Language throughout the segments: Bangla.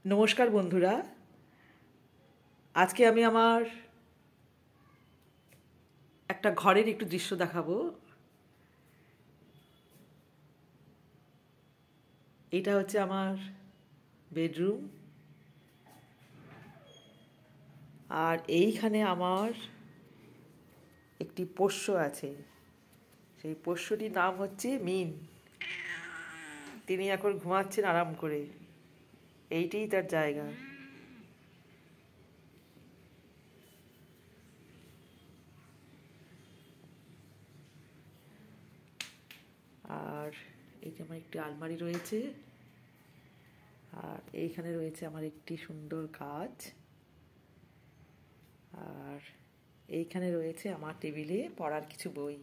নমস্কার বন্ধুরা, আজকে আমি আমার একটা ঘরের একটু দৃশ্য দেখাবো। এটা হচ্ছে আমার বেডরুম, আর এইখানে আমার একটি পোষ্য আছে। সেই পোষ্যটির নাম হচ্ছে মিন। তিনি এখন ঘুমাচ্ছেন আরাম করে। এইটিই তার জায়গা। আর এই যে আমার একটি আলমারি রয়েছে, আর এইখানে রয়েছে আমার একটি সুন্দর গাছ, আর এইখানে রয়েছে আমার টেবিলে পড়ার কিছু বই।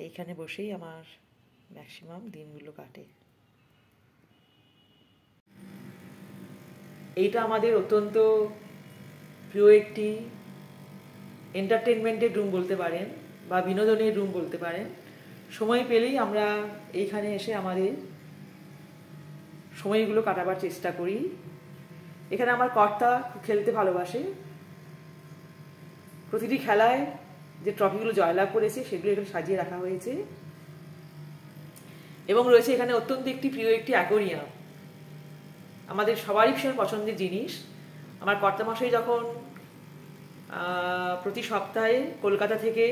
এইখানে বসেই আমার ম্যাক্সিমাম দিনগুলো কাটে। এইটা আমাদের অত্যন্ত প্রিয় একটি এন্টারটেনমেন্টের রুম বলতে পারেন, বা বিনোদনের রুম বলতে পারেন। সময় পেলেই আমরা এইখানে এসে আমাদের সময়গুলো কাটাবার চেষ্টা করি। এখানে আমার কর্তা খেলতে ভালোবাসে। প্রতিটি খেলায় যে ট্রফিগুলো জয়লাভ করেছে সেগুলো এখানে সাজিয়ে রাখা হয়েছে, এবং রয়েছে এখানে অত্যন্ত একটি প্রিয় একটি অ্যাকোয়ারিয়াম। আমাদের সবারই ভীষণ পছন্দের জিনিস। আমার কর্তামশাই যখন প্রতি সপ্তাহে কলকাতা থেকে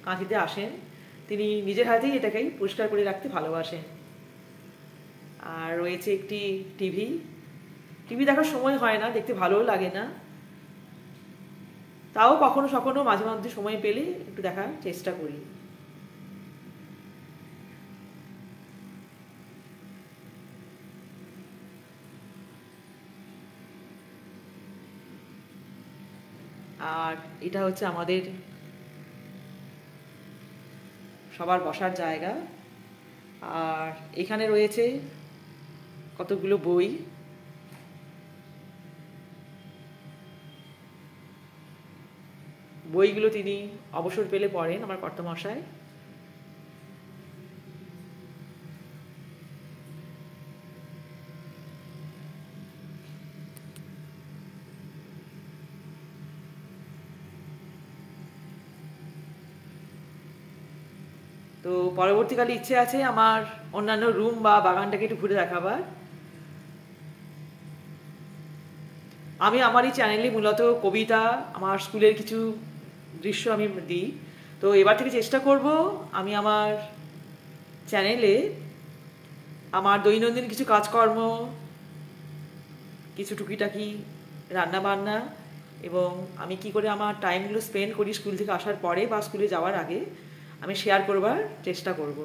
কাঁথিতে আসেন, তিনি নিজের হাতেই এটাকেই পরিষ্কার করে রাখতে ভালোবাসেন। আর রয়েছে একটি টিভি দেখার সময় হয় না, দেখতে ভালোও লাগে না, তাও কখনো কখনো মাঝে মধ্যে সময় পেলে একটু দেখার চেষ্টা করি। আর এটা হচ্ছে আমাদের সবার বসার জায়গা। আর এখানে রয়েছে কতগুলো বই। বইগুলো তিনি অবসর পেলে পড়েন, আমার কর্তামশাই। তো পরবর্তীকালে ইচ্ছে আছে আমার অন্যান্য রুম বা বাগানটাকে একটু ঘুরে দেখাবার। আমি আমার এই চ্যানেলে মূলত কবিতা, আমার স্কুলের কিছু দৃশ্য আমি দিই। তো এবার থেকে চেষ্টা করব আমি আমার চ্যানেলে আমার দৈনন্দিন কিছু কাজকর্ম, কিছু টুকিটাকি রান্না বান্না, এবং আমি কি করে আমার টাইমগুলো স্পেন্ড করি স্কুল থেকে আসার পরে বা স্কুলে যাওয়ার আগে, আমি শেয়ার করবার চেষ্টা করব।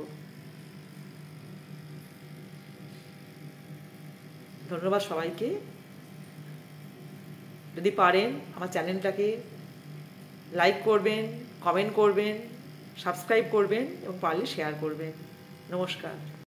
ধন্যবাদ সবাইকে। যদি পারেন আমার চ্যানেলটাকে লাইক করবেন, কমেন্ট করবেন, সাবস্ক্রাইব করবেন এবং পারলে শেয়ার করবেন। নমস্কার।